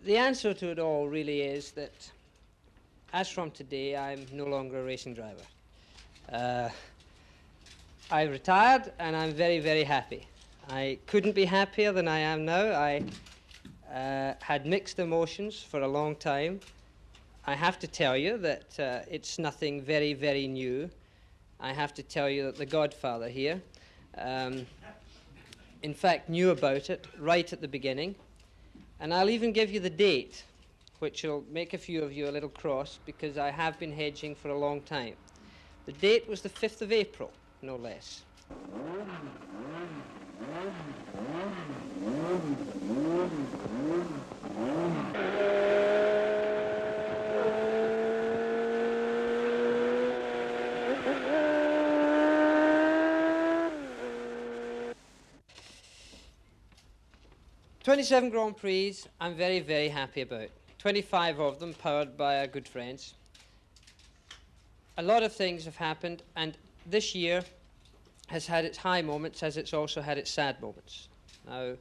The answer to it all really is that, as from today, I'm no longer a racing driver. I retired and I'm very, very happy. I couldn't be happier than I am now. I had mixed emotions for a long time. I have to tell you that it's nothing very, very new. I have to tell you that the godfather here, in fact, knew about it right at the beginning. And I'll even give you the date, which will make a few of you a little cross, because I have been hedging for a long time. The date was the 5th of April, no less. "27 Grand Prix I'm very, very happy about. 25 of them powered by our good friends. A lot of things have happened, and this year has had its high moments as it's also had its sad moments. Now,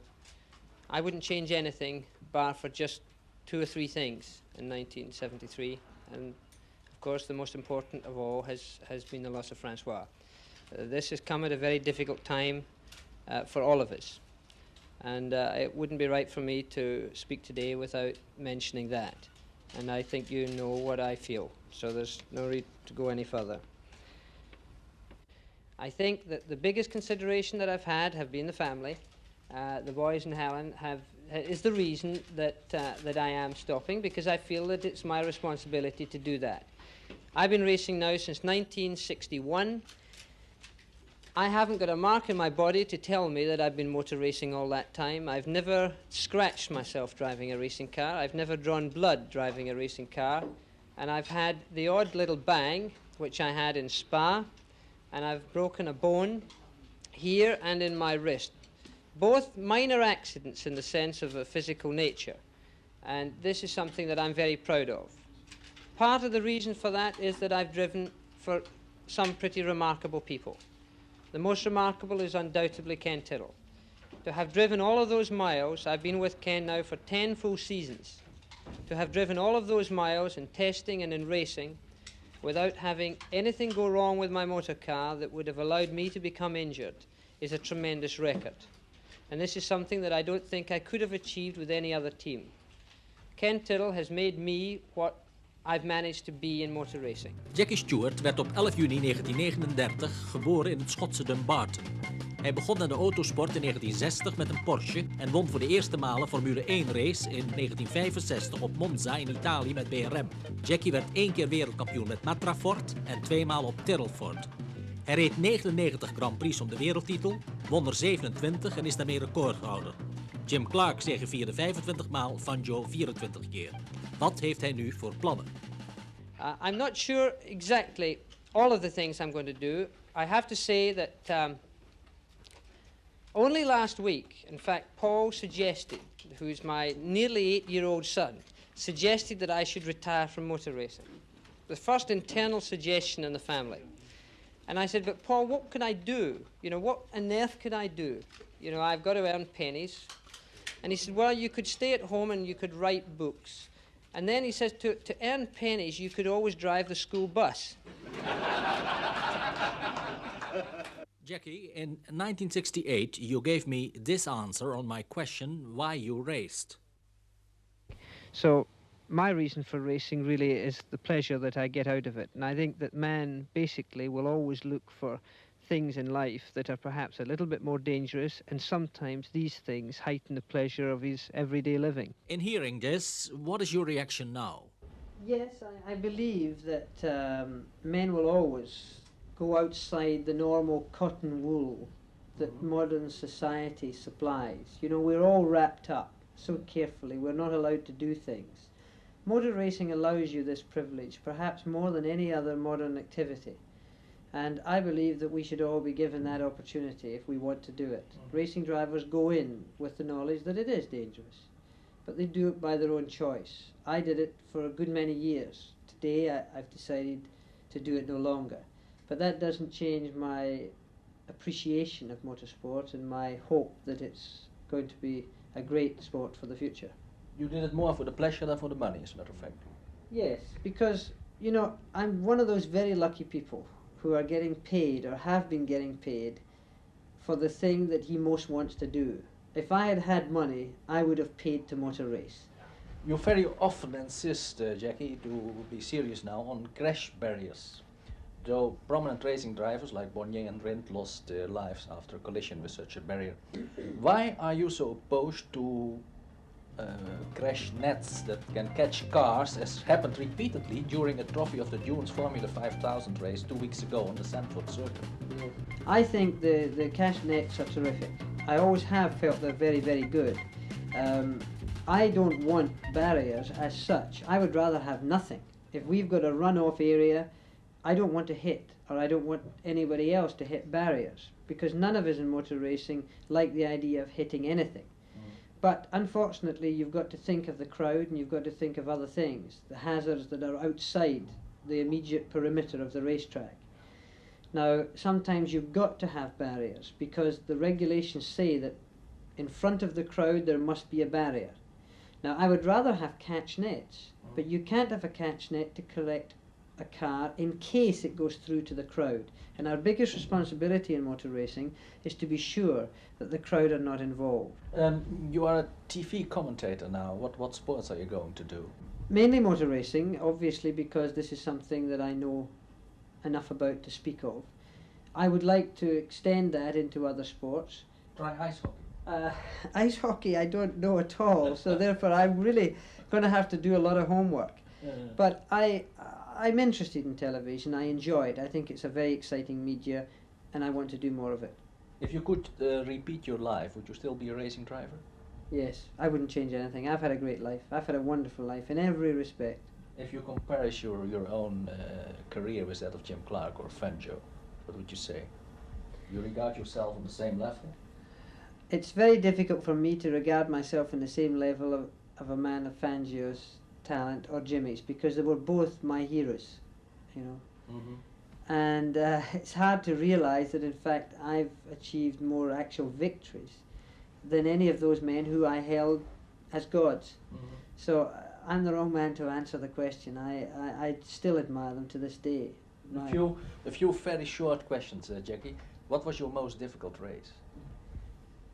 I wouldn't change anything bar for just 2 or 3 things in 1973, and of course the most important of all has been the loss of Francois. This has come at a very difficult time for all of us. And it wouldn't be right for me to speak today without mentioning that. And I think you know what I feel, so there's no need to go any further. I think that the biggest consideration that I've had have been the family. The boys and Helen is the reason that I am stopping, because I feel that it's my responsibility to do that. I've been racing now since 1961. I haven't got a mark in my body to tell me that I've been motor racing all that time. I've never scratched myself driving a racing car. I've never drawn blood driving a racing car. And I've had the odd little bang, which I had in Spa, and I've broken a bone here and in my wrist. Both minor accidents in the sense of a physical nature. And this is something that I'm very proud of. Part of the reason for that is that I've driven for some pretty remarkable people. The most remarkable is undoubtedly Ken Tyrrell. To have driven all of those miles, I've been with Ken now for 10 full seasons. To have driven all of those miles in testing and in racing without having anything go wrong with my motor car that would have allowed me to become injured is a tremendous record. And this is something that I don't think I could have achieved with any other team. Ken Tyrrell has made me what I've managed to be in motor racing. Jackie Stewart werd op 11 juni 1939 geboren in het Schotse Dumbarton. Hij begon aan de autosport in 1960 met een Porsche en won voor de eerste malen Formule 1 race in 1965 op Monza in Italië met BRM. Jackie werd 1 keer wereldkampioen met Matrafort en 2 maal op Tyrrellford. Hij reed 99 Grand Prix om de wereldtitel, won er 27 en is daarmee recordhouder. Jim Clark zegevierde 25 maal, Fangio 24 keer. Wat heeft hij nu voor plannen? I'm not sure exactly all of the things I'm going to do. I have to say that only last week, in fact, Paul suggested, who's my nearly 8-year-old son, suggested that I should retire from motor racing. The first internal suggestion in the family. And I said, but Paul, what can I do? You know, what on earth could I do? You know, I've got to earn pennies. And he said, well, you could stay at home and you could write books. And then he says, to earn pennies, you could always drive the school bus. Jackie, in 1968, you gave me this answer on my question why you raced. So my reason for racing really is the pleasure that I get out of it. And I think that man basically will always look for things in life that are perhaps a little bit more dangerous, and sometimes these things heighten the pleasure of his everyday living. In hearing this, what is your reaction now? Yes, I believe that men will always go outside the normal cotton wool that modern society supplies. You know, we're all wrapped up so carefully, we're not allowed to do things. Motor racing allows you this privilege, perhaps more than any other modern activity. And I believe that we should all be given that opportunity if we want to do it. Racing drivers go in with the knowledge that it is dangerous, but they do it by their own choice. I did it for a good many years. Today I've decided to do it no longer. But that doesn't change my appreciation of motorsport and my hope that it's going to be a great sport for the future. You did it more for the pleasure than for the money, as a matter of fact. Yes, because, you know, I'm one of those very lucky people who are getting paid or have been getting paid for the thing that he most wants to do. If I had had money, I would have paid to motor race. You very often insist, Jackie, to be serious now, on crash barriers. Though prominent racing drivers like Bonnier and Rindt lost their lives after a collision with such a barrier. Why are you so opposed to crash nets that can catch cars, as happened repeatedly during a Trophy of the Dunes Formula 5000 race 2 weeks ago on the Sandford circuit? I think the cash nets are terrific. I always have felt they're very, very good. I don't want barriers as such. I would rather have nothing. If we've got a runoff area, I don't want to hit, or I don't want anybody else to hit barriers, because none of us in motor racing like the idea of hitting anything. But unfortunately, you've got to think of the crowd, and you've got to think of other things, the hazards that are outside the immediate perimeter of the racetrack. Now, sometimes you've got to have barriers, because the regulations say that in front of the crowd there must be a barrier. Now, I would rather have catch nets, but you can't have a catch net to collect a car in case it goes through to the crowd. And our biggest responsibility in motor racing is to be sure that the crowd are not involved. You are a TV commentator now. What sports are you going to do? Mainly motor racing, obviously, because this is something that I know enough about to speak of. I would like to extend that into other sports. Try ice hockey. Ice hockey I don't know at all, so therefore I'm really going to have to do a lot of homework. But I'm interested in television. I enjoy it. I think it's a very exciting media, and I want to do more of it. If you could repeat your life, would you still be a racing driver? Yes, I wouldn't change anything. I've had a great life. I've had a wonderful life in every respect. If you compare your own career with that of Jim Clark or Fangio, what would you say? You regard yourself on the same level? It's very difficult for me to regard myself on the same level of a man of Fangio's talent or Jimmy's, because they were both my heroes, you know. And it's hard to realise that in fact I've achieved more actual victories than any of those men who I held as gods. So I'm the wrong man to answer the question. I still admire them to this day. A few very short questions, Jackie. What was your most difficult race?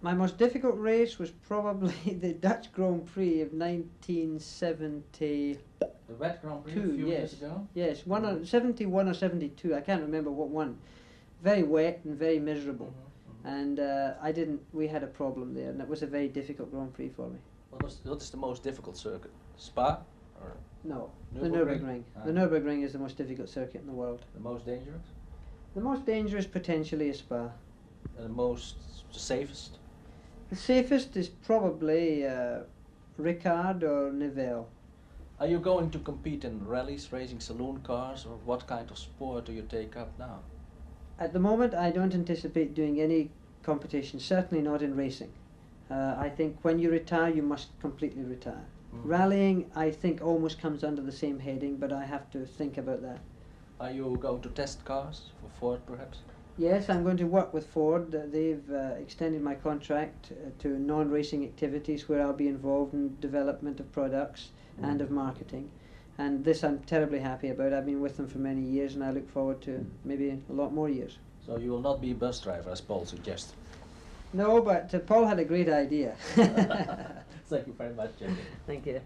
My most difficult race was probably the Dutch Grand Prix of 1970. The Wet Grand Prix a few years ago? Yes, 71 or 72, I can't remember what one. Very wet and very miserable. And we had a problem there, and it was a very difficult Grand Prix for me. What is the most difficult circuit? Spa? Or no, the Nürburgring. The Nürburgring is the most difficult circuit in the world. The most dangerous? The most dangerous potentially is Spa. And the safest? The safest is probably Ricard or Nivelle. Are you going to compete in rallies, racing saloon cars, or what kind of sport do you take up now? At the moment I don't anticipate doing any competition, certainly not in racing. I think when you retire you must completely retire. Rallying I think almost comes under the same heading, but I have to think about that. Are you going to test cars for Ford perhaps? Yes, I'm going to work with Ford. They've extended my contract to non-racing activities where I'll be involved in development of products and of marketing. And this I'm terribly happy about. I've been with them for many years and I look forward to maybe a lot more years. So you will not be a bus driver, as Paul suggested? No, but Paul had a great idea. Thank you very much, Jackie. Thank you.